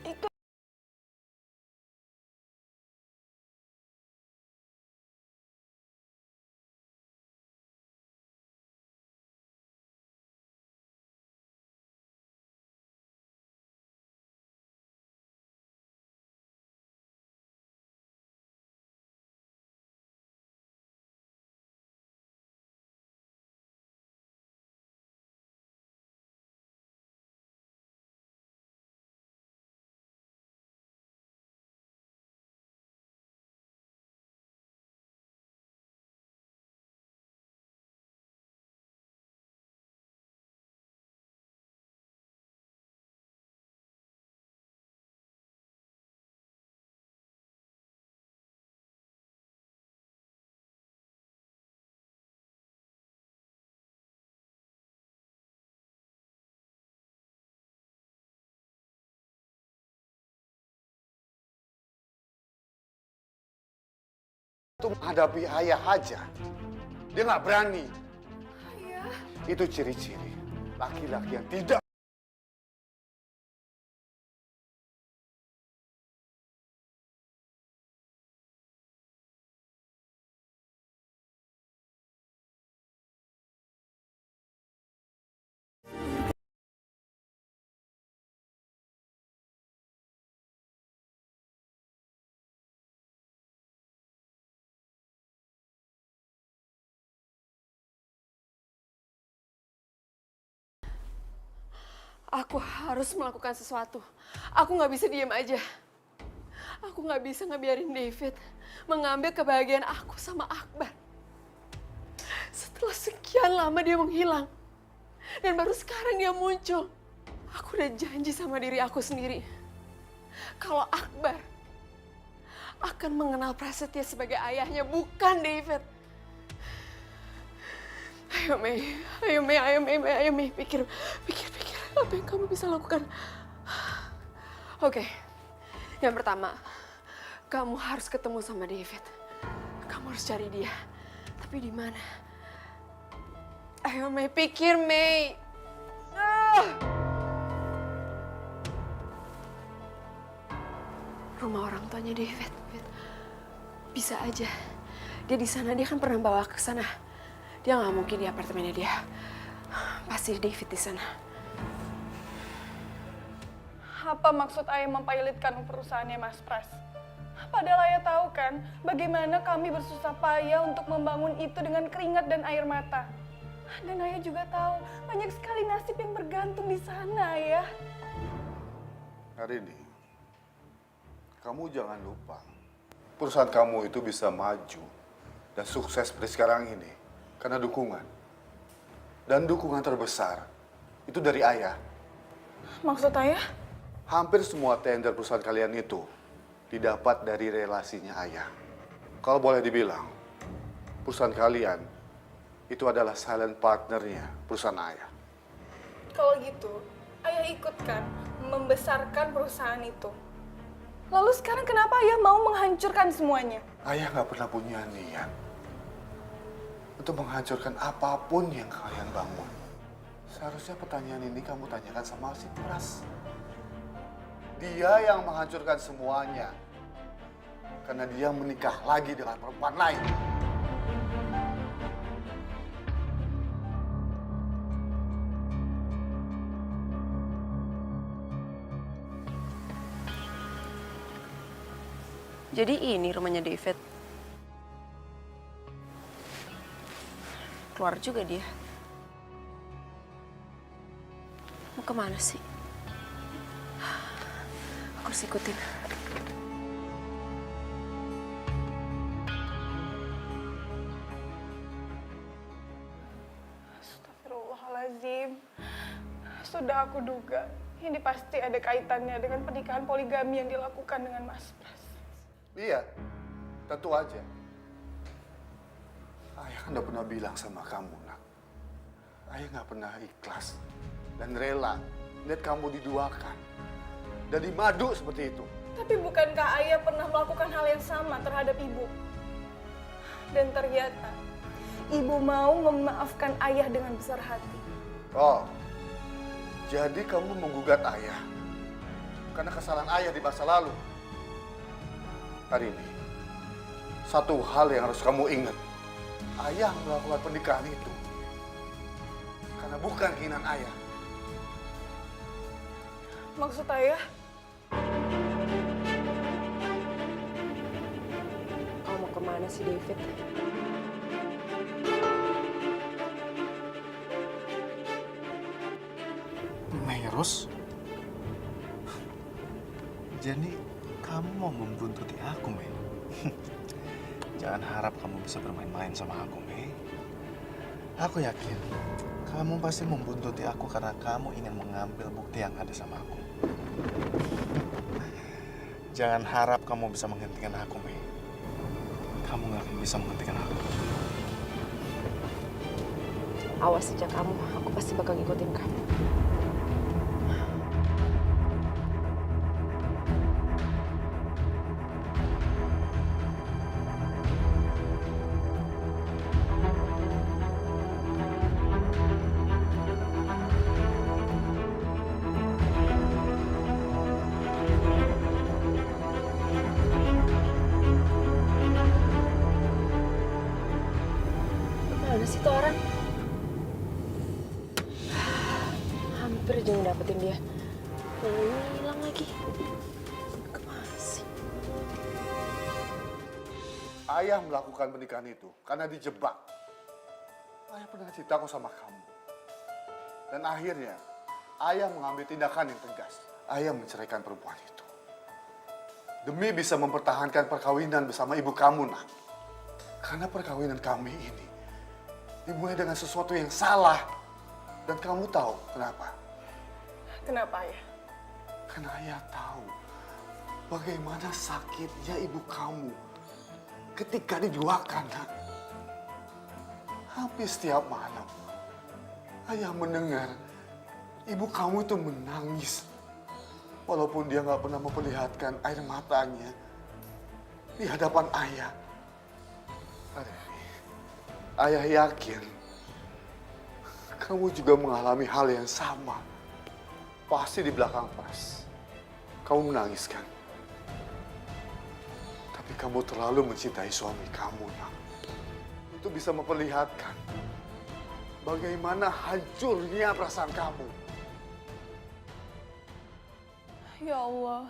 waktu menghadapi ayah aja, dia nggak berani. Ayah. Itu ciri-ciri laki-laki yang tidak. Aku harus melakukan sesuatu. Aku nggak bisa diem aja. Aku nggak bisa ngebiarin David mengambil kebahagiaan aku sama Akbar. Setelah sekian lama dia menghilang. Dan baru sekarang dia muncul. Aku udah janji sama diri aku sendiri. Kalau Akbar akan mengenal Prasetya sebagai ayahnya, bukan David. Ayo Mei, pikir. Apa yang kamu bisa lakukan? Oke, yang pertama, kamu harus ketemu sama David. Kamu harus cari dia. Tapi di mana? Ayo Mei, pikir Mei. Rumah orang tuanya David. Bisa aja. Dia di sana, dia kan pernah bawa ke sana. Dia nggak mungkin di apartemennya dia. Pasti David di sana. Apa maksud ayah mempilotkan perusahaannya Mas Pras? Padahal ayah tahu kan bagaimana kami bersusah payah untuk membangun itu dengan keringat dan air mata. Dan ayah juga tahu banyak sekali nasib yang bergantung di sana, ayah. Hari ini, kamu jangan lupa, perusahaan kamu itu bisa maju dan sukses seperti sekarang ini karena dukungan. Dan dukungan terbesar itu dari ayah. Maksud ayah? Hampir semua tender perusahaan kalian itu didapat dari relasinya ayah. Kalau boleh dibilang, perusahaan kalian itu adalah silent partnernya perusahaan ayah. Kalau gitu, ayah ikut kan membesarkan perusahaan itu. Lalu sekarang kenapa ayah mau menghancurkan semuanya? Ayah nggak pernah punya niat untuk menghancurkan apapun yang kalian bangun. Seharusnya pertanyaan ini kamu tanyakan sama si Pras. Dia yang menghancurkan semuanya karena dia menikah lagi dengan perempuan lain. Jadi ini rumahnya David. Keluar juga dia. Mau kemana sih? Aku harus ikutin. Astagfirullahaladzim. Sudah aku duga, ini pasti ada kaitannya dengan pernikahan poligami yang dilakukan dengan Mas Pras. Iya, tentu aja. Ayah kan udah pernah bilang sama kamu, nak. Ayah nggak pernah ikhlas dan rela lihat kamu diduakan dan dimadu seperti itu. Tapi bukankah ayah pernah melakukan hal yang sama terhadap ibu? Dan ternyata ibu mau memaafkan ayah dengan besar hati. Oh, jadi kamu menggugat ayah karena kesalahan ayah di masa lalu. Hari ini, satu hal yang harus kamu ingat. Ayah melakukan pernikahan itu karena bukan keinginan ayah. Maksud ayah? Kamu mau kemana sih, David? Meros? Jadi kamu mau membuntuti aku, Mei? Jangan harap kamu bisa bermain-main sama aku, Mei. Aku yakin kamu pasti membuntuti aku karena kamu ingin mengambil bukti yang ada sama aku. Jangan harap kamu bisa menghentikan aku, Mei. Kamu gak akan bisa menghentikan aku. Awas sejak kamu, aku pasti bakal ngikutin kamu. Berjuang dapetin dia. Ini hilang lagi. Kemana sih? Ayah melakukan pernikahan itu karena dijebak. Ayah pernah ceritakan sama kamu. Dan akhirnya, ayah mengambil tindakan yang tegas. Ayah menceraikan perempuan itu. Demi bisa mempertahankan perkawinan bersama ibu kamu, Nak. Karena perkawinan kami ini dimulai dengan sesuatu yang salah. Dan kamu tahu kenapa? Kenapa ya? Karena ayah tahu bagaimana sakitnya ibu kamu ketika diduakan, Nak. Hampir setiap malam, ayah mendengar ibu kamu itu menangis. Walaupun dia nggak pernah memperlihatkan air matanya di hadapan ayah. Ayah yakin kamu juga mengalami hal yang sama. Pasti di belakang Pras, kamu menangis kan? Tapi kamu terlalu mencintai suami kamu, Nak. Itu bisa memperlihatkan bagaimana hancurnya perasaan kamu. Ya Allah,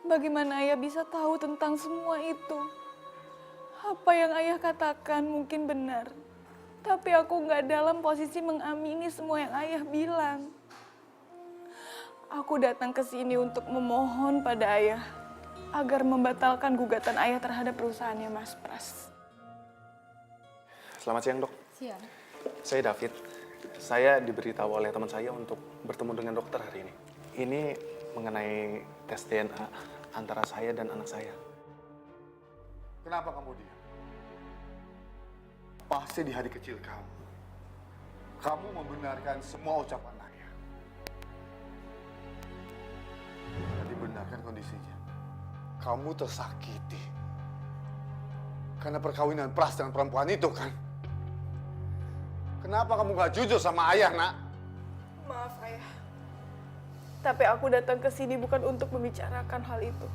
bagaimana ayah bisa tahu tentang semua itu? Apa yang ayah katakan mungkin benar, tapi aku nggak dalam posisi mengamini semua yang ayah bilang. Aku datang ke sini untuk memohon pada ayah agar membatalkan gugatan ayah terhadap perusahaannya Mas Pras. Selamat siang, Dok. Siang. Saya David. Saya diberitahu oleh teman saya untuk bertemu dengan dokter hari ini. Ini mengenai tes DNA antara saya dan anak saya. Kenapa kamu diam? Pasti di hari kecil kamu, kamu membenarkan semua ucapan ayah. Dan dibenarkan kondisinya. Kamu tersakiti karena perkawinan Pras dengan perempuan itu, kan? Kenapa kamu gak jujur sama ayah, Nak? Maaf ayah, tapi aku datang ke sini bukan untuk membicarakan hal itu.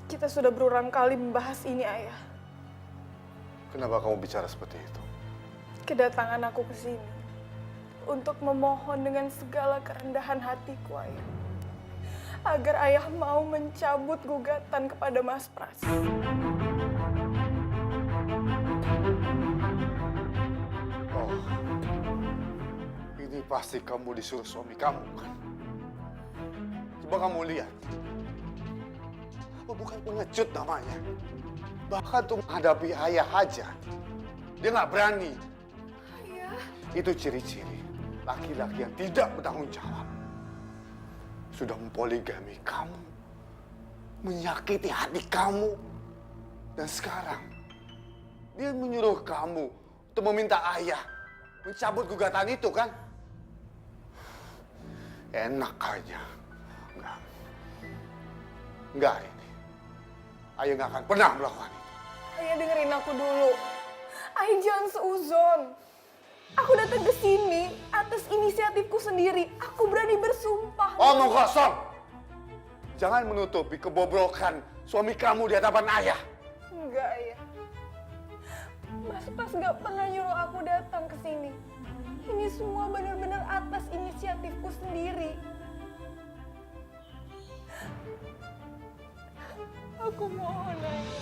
Kita sudah berulang kali membahas ini, ayah. Kenapa kamu bicara seperti itu? Kedatangan aku ke sini untuk memohon dengan segala kerendahan hatiku, ayah, agar ayah mau mencabut gugatan kepada Mas Pras. Oh, ini pasti kamu disuruh suami kamu, kan? Coba kamu lihat. Apa bukan pengecut namanya? Bahkan untuk menghadapi ayah aja, dia nggak berani. Ayah. Itu ciri-ciri laki-laki yang tidak bertanggung jawab. Sudah mempoligami kamu, menyakiti hati kamu, dan sekarang dia menyuruh kamu untuk meminta ayah mencabut gugatan itu, kan? Enak aja. Enggak, ini. Ayah nggak akan pernah melakukan itu. Ayah dengerin aku dulu. Ayah jangan seuzon. Aku datang ke sini atas inisiatifku sendiri. Aku berani bersumpah. Omong kosong. Jangan menutupi kebobrokan suami kamu di hadapan ayah. Enggak, ayah. Mas Pras nggak pernah nyuruh aku datang ke sini. Ini semua benar-benar atas inisiatifku sendiri. Aku mohon, ayah.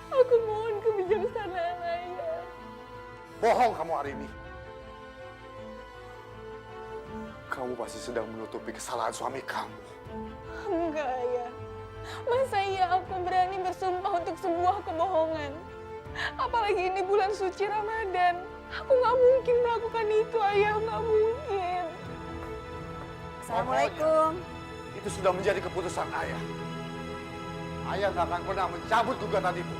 Aku mohon kebijaksanaan ayah. Bohong kamu hari ini. Kamu pasti sedang menutupi kesalahan suami kamu. Enggak, ayah. Masa iya aku berani bersumpah untuk sebuah kebohongan? Apalagi ini bulan suci Ramadan. Aku nggak mungkin melakukan itu, ayah. Nggak mungkin. Assalamualaikum. Itu sudah menjadi keputusan ayah. Ayah nggak akan pernah mencabut gugatan itu.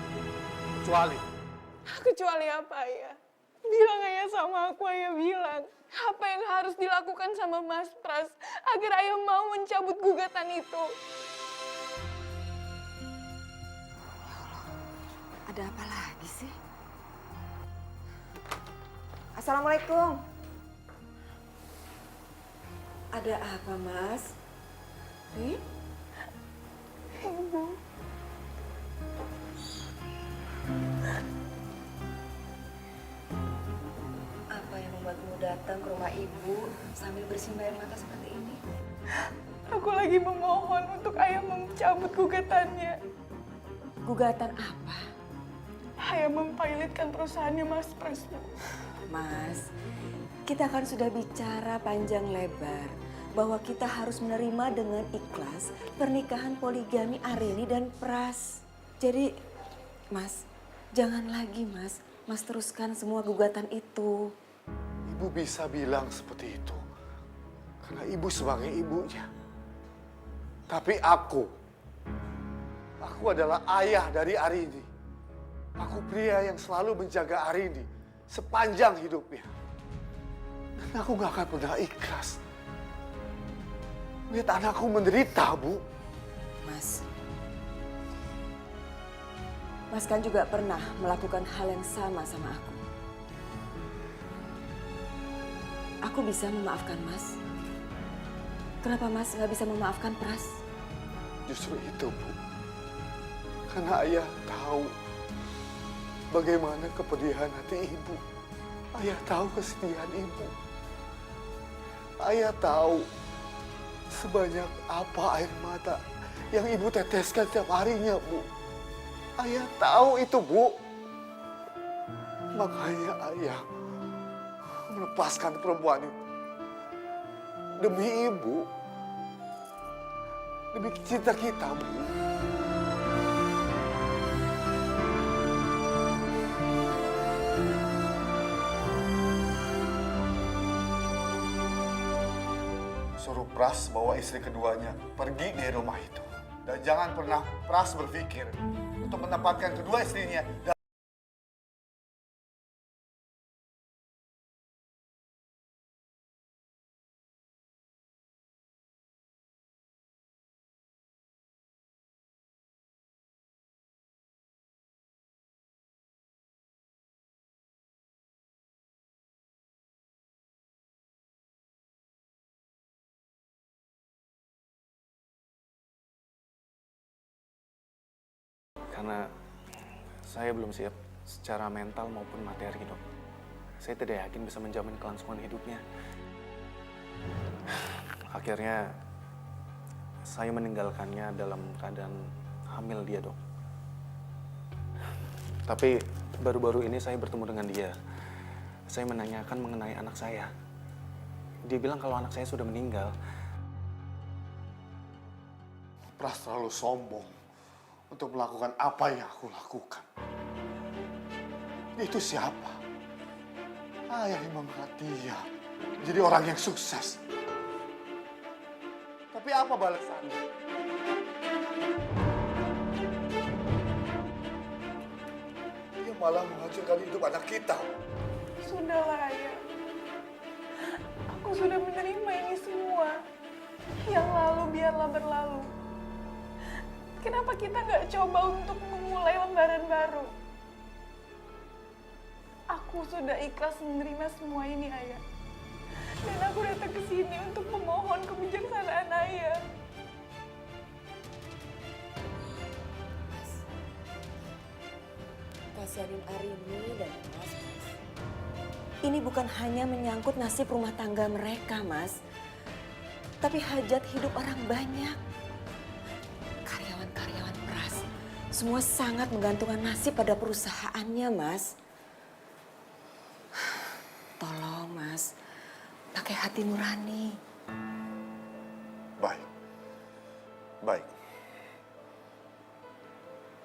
Kecuali apa, ayah? Bilang ayah sama aku, ayah bilang. Apa yang harus dilakukan sama Mas Pras agar ayah mau mencabut gugatan itu? Ada apa lagi sih? Assalamualaikum. Ada apa, Mas? Ibu. Apa yang membuatmu datang ke rumah ibu sambil bersimbah air mata seperti ini? Aku lagi memohon untuk ayah mencabut gugatannya. Gugatan apa? Ayah mempilotkan perusahaannya Mas Pras, Bu. Mas, kita kan sudah bicara panjang lebar bahwa kita harus menerima dengan ikhlas pernikahan poligami Arini dan Pras. Jadi, Mas, jangan lagi, Mas. Mas teruskan semua gugatan itu. Ibu bisa bilang seperti itu karena ibu sebagai ibunya. Tapi aku adalah ayah dari Arini. Aku pria yang selalu menjaga Arini sepanjang hidupnya. Dan aku gak akan pernah ikhlas lihat anakku menderita, Bu. Mas kan juga pernah melakukan hal yang sama aku. Aku bisa memaafkan Mas. Kenapa Mas nggak bisa memaafkan Pras? Justru itu, Bu. Karena ayah tahu bagaimana kepedihan hati ibu. Ayah tahu kesedihan ibu. Ayah tahu sebanyak apa air mata yang ibu teteskan setiap harinya, Bu. Ayah tahu itu, Bu. Makanya ayah melepaskan perempuan itu. Demi ibu. Demi cinta kita, Bu. Suruh Pras bawa istri keduanya pergi dari rumah itu. Dan jangan pernah Pras berpikir untuk menempatkan kedua istrinya. Karena saya belum siap secara mental maupun materi, Dok. Saya tidak yakin bisa menjamin kelangsungan hidupnya. Akhirnya, saya meninggalkannya dalam keadaan hamil dia, Dok. Tapi baru-baru ini saya bertemu dengan dia. Saya menanyakan mengenai anak saya. Dia bilang kalau anak saya sudah meninggal. Pras terlalu sombong untuk melakukan apa yang aku lakukan. Dia itu siapa? Ayah yang mengangkat dia jadi orang yang sukses. Tapi apa balasannya? Dia malah menghancurkan hidup anak kita. Sudahlah, Ayah. Aku sudah menerima ini semua. Yang lalu biarlah berlalu. Kenapa kita nggak coba untuk memulai lembaran baru? Aku sudah ikhlas menerima semua ini, Ayah. Dan aku datang ke sini untuk memohon kebijaksanaan Ayah. Kasihanin Arini dan Mas. Ini bukan hanya menyangkut nasib rumah tangga mereka, Mas. Tapi hajat hidup orang banyak. Karyawan-karyawan Pras semua sangat menggantungkan nasib pada perusahaannya, Mas. Tolong, Mas, pakai hati nurani. Baik. Baik.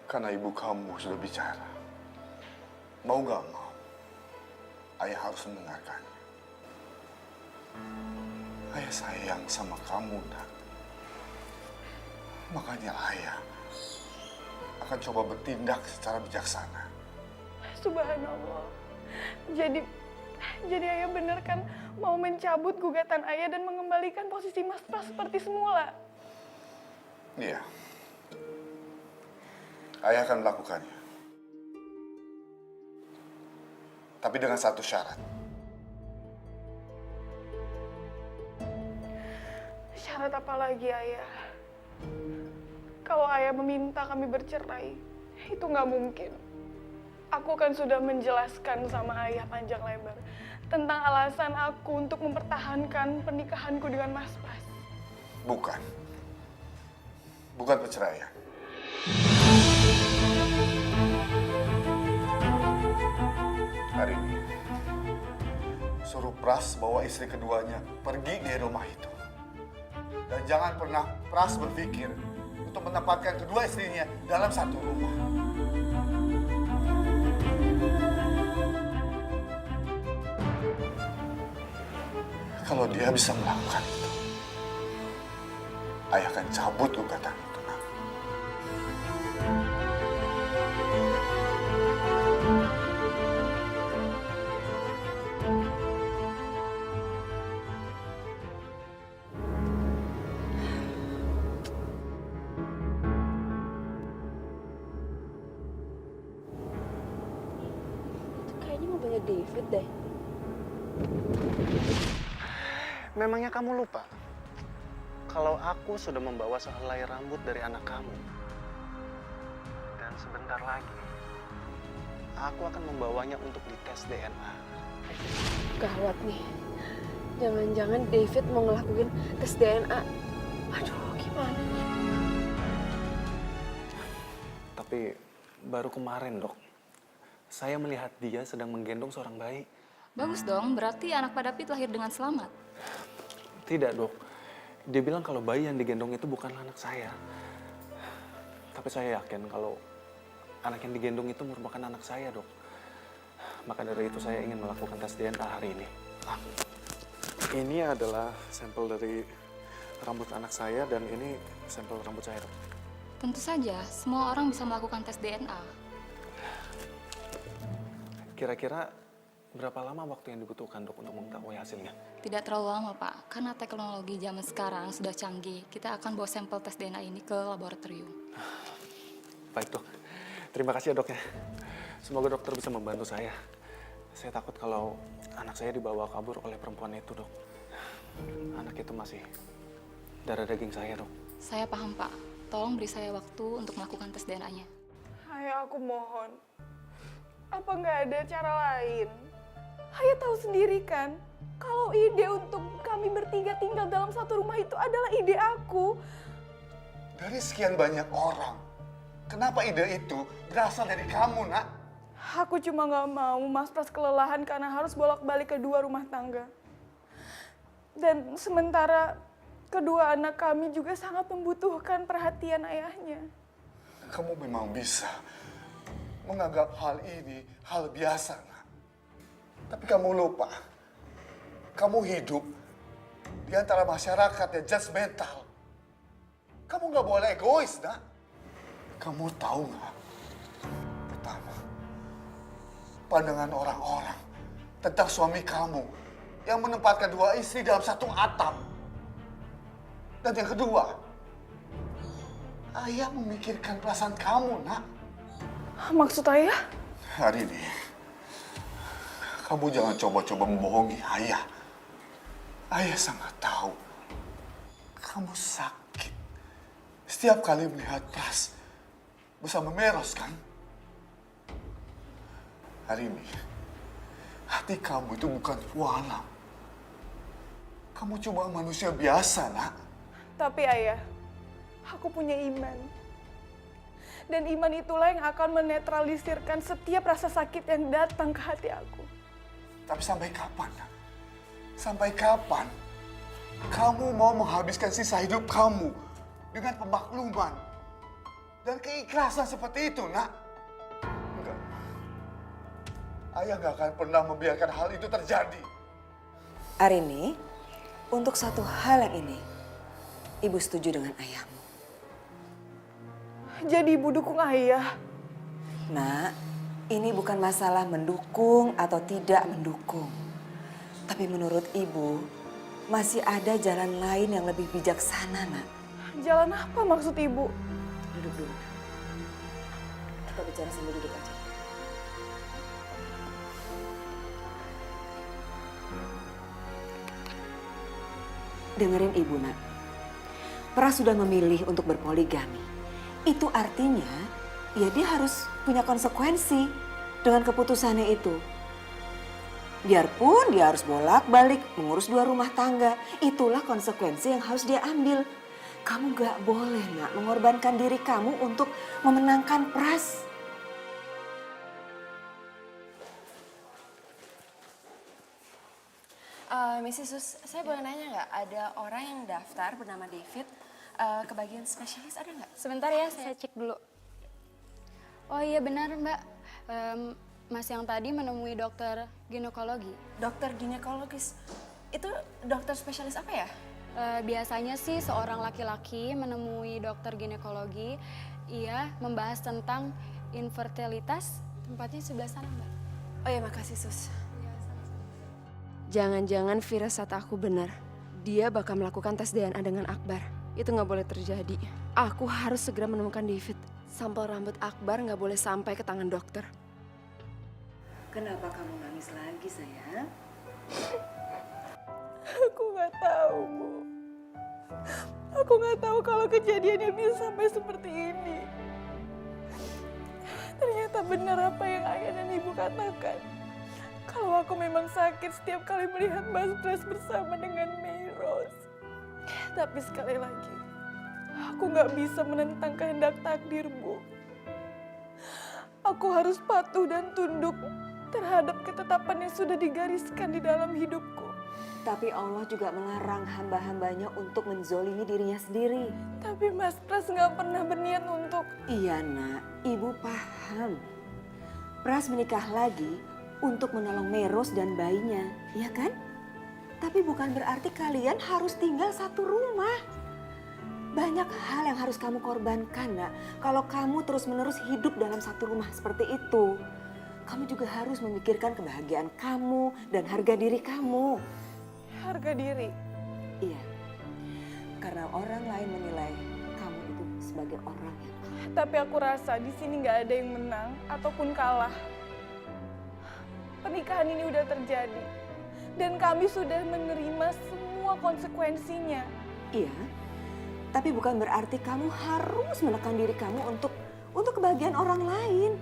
Karena ibu kamu sudah bicara. Mau gak mau, ayah harus mendengarkannya. Ayah sayang sama kamu, Nak. Makanya ayah akan coba bertindak secara bijaksana. Subhanallah. Jadi Ayah benar kan mau mencabut gugatan Ayah dan mengembalikan posisi Mas Pras seperti semula? Iya. Ayah akan melakukannya. Tapi dengan satu syarat. Syarat apa lagi, Ayah? Kalau Ayah meminta kami bercerai, itu nggak mungkin. aku kan sudah menjelaskan sama ayah panjang lebar tentang alasan aku untuk mempertahankan pernikahanku dengan Mas Pras. Bukan. Bukan perceraian. Hari ini, suruh Pras bawa istri keduanya pergi dari rumah itu. Dan jangan pernah Pras berpikir untuk menempatkan kedua istrinya dalam satu rumah. Kalau dia bisa melakukan itu, ayah akan cabut gugatan itu. Nak. Kayaknya mobilnya David deh. Memangnya kamu lupa? Kalau aku sudah membawa sehelai rambut dari anak kamu. Dan sebentar lagi, aku akan membawanya untuk dites DNA. Gawat nih. Jangan-jangan David mau ngelakuin tes DNA. Aduh, gimana nih? Tapi baru kemarin, Dok, saya melihat dia sedang menggendong seorang bayi. Bagus dong, berarti anak Pak David lahir dengan selamat. Tidak, Dok. Dia bilang kalau bayi yang digendong itu bukanlah anak saya. Tapi saya yakin kalau anak yang digendong itu merupakan anak saya, Dok. Maka dari itu saya ingin melakukan tes DNA hari ini. Ini adalah sampel dari rambut anak saya dan ini sampel rambut saya, Dok. Tentu saja, semua orang bisa melakukan tes DNA. Kira-kira berapa lama waktu yang dibutuhkan, Dok, untuk mengetahui hasilnya? Tidak terlalu lama, Pak. Karena teknologi zaman sekarang sudah canggih. Kita akan bawa sampel tes DNA ini ke laboratorium. Baik, Dok. Terima kasih ya, Dok ya. Semoga dokter bisa membantu saya. Saya takut kalau anak saya dibawa kabur oleh perempuan itu, Dok. Anak itu masih darah daging saya, Dok. Saya paham, Pak. Tolong beri saya waktu untuk melakukan tes DNA-nya. Ayah, aku mohon. Apa nggak ada cara lain? Ayah tahu sendiri kan, kalau ide untuk kami bertiga tinggal dalam satu rumah itu adalah ide aku. Dari sekian banyak orang, kenapa ide itu berasal dari kamu, Nak? Aku cuma nggak mau Mas Pras kelelahan karena harus bolak-balik kedua rumah tangga. Dan sementara kedua anak kami juga sangat membutuhkan perhatian ayahnya. Kamu memang bisa menganggap hal ini hal biasa, Nak. Tapi kamu lupa, kamu hidup di antara masyarakat yang judgmental. Kamu nggak boleh egois, Nak. Kamu tahu nggak? Pertama, pandangan orang-orang tentang suami kamu yang menempatkan dua istri dalam satu atap. Dan yang kedua, ayah memikirkan perasaan kamu, Nak. Maksud ayah? Hari ini, kamu jangan coba-coba membohongi ayah. Ayah sangat tahu kamu sakit setiap kali melihat Pras bersama Meros, kan? Hari ini, hati kamu itu bukan walam. Kamu cuma manusia biasa, Nak. Tapi ayah, aku punya iman. Dan iman itulah yang akan menetralisirkan setiap rasa sakit yang datang ke hati aku. Tapi sampai kapan, Nak? Sampai kapan kamu mau menghabiskan sisa hidup kamu dengan pemakluman dan keikhlasan seperti itu, Nak? Enggak. Ayah nggak akan pernah membiarkan hal itu terjadi. Arini, untuk satu hal yang ini, Ibu setuju dengan ayahmu. Jadi ibu dukung ayah. Nak, ini bukan masalah mendukung atau tidak mendukung. Tapi menurut Ibu, masih ada jalan lain yang lebih bijaksana, Nak. Jalan apa maksud ibu? Duduk dulu. Kita bicara sambil duduk aja. Dengerin Ibu, Nak. Pras sudah memilih untuk berpoligami. Itu artinya, ya dia harus punya konsekuensi. dengan keputusannya itu. Biarpun dia harus bolak-balik mengurus 2 rumah tangga, itulah konsekuensi yang harus dia ambil. Kamu gak boleh, Nak, mengorbankan diri kamu untuk memenangkan Pras. Mrs. Sus, saya boleh nanya nggak? Ada orang yang daftar bernama David ke bagian spesialis, ada nggak? Sebentar ya, saya cek dulu. Oh iya benar Mbak, Mas yang tadi menemui dokter ginekologi. Dokter ginekologis, itu dokter spesialis apa ya? Biasanya sih seorang laki-laki menemui dokter ginekologi, ia membahas tentang infertilitas, tempatnya sebelah sana Mbak. Oh iya, makasih Sus. Jangan-jangan firasat aku benar. Dia bakal melakukan tes DNA dengan Akbar. Itu nggak boleh terjadi. Aku harus segera menemukan David. Sampel rambut Akbar nggak boleh sampai ke tangan dokter. Kenapa kamu nangis lagi, sayang? Aku nggak tahu, Bu. Aku nggak tahu kalau kejadiannya bisa sampai seperti ini. Ternyata benar apa yang ayah dan ibu katakan. Kalau aku memang sakit setiap kali melihat Mas Pras bersama dengan Meros. Tapi sekali lagi, aku nggak bisa menentang kehendak takdir, Bu. Aku harus patuh dan tunduk terhadap ketetapan yang sudah digariskan di dalam hidupku. Tapi Allah juga melarang hamba-hambanya untuk menzolimi dirinya sendiri. Tapi Mas Pras nggak pernah berniat untuk... Iya, Nak. Ibu paham. Pras menikah lagi untuk menolong Meros dan bayinya, ya kan? Tapi bukan berarti kalian harus tinggal satu rumah. Banyak hal yang harus kamu korbankan, Nak. Kalau kamu terus-menerus hidup dalam satu rumah seperti itu. Kamu juga harus memikirkan kebahagiaan kamu dan harga diri kamu. Harga diri? Iya. Karena orang lain menilai kamu itu sebagai orang yang... Tapi aku rasa di sini nggak ada yang menang ataupun kalah. Pernikahan ini udah terjadi. Dan kami sudah menerima semua konsekuensinya. Iya, tapi bukan berarti kamu harus menekan diri kamu untuk kebahagiaan orang lain.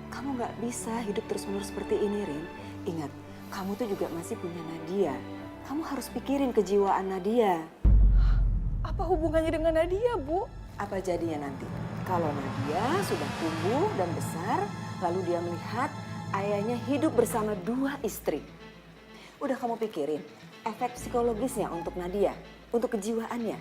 Kamu nggak bisa hidup terus-menerus seperti ini, Rin. Ingat, kamu tuh juga masih punya Nadia. Kamu harus pikirin kejiwaan Nadia. Apa hubungannya dengan Nadia, Bu? Apa jadinya nanti? Kalau Nadia sudah tumbuh dan besar, lalu dia melihat ayahnya hidup bersama 2 istri. Udah kamu pikirin efek psikologisnya untuk Nadia, untuk kejiwaannya.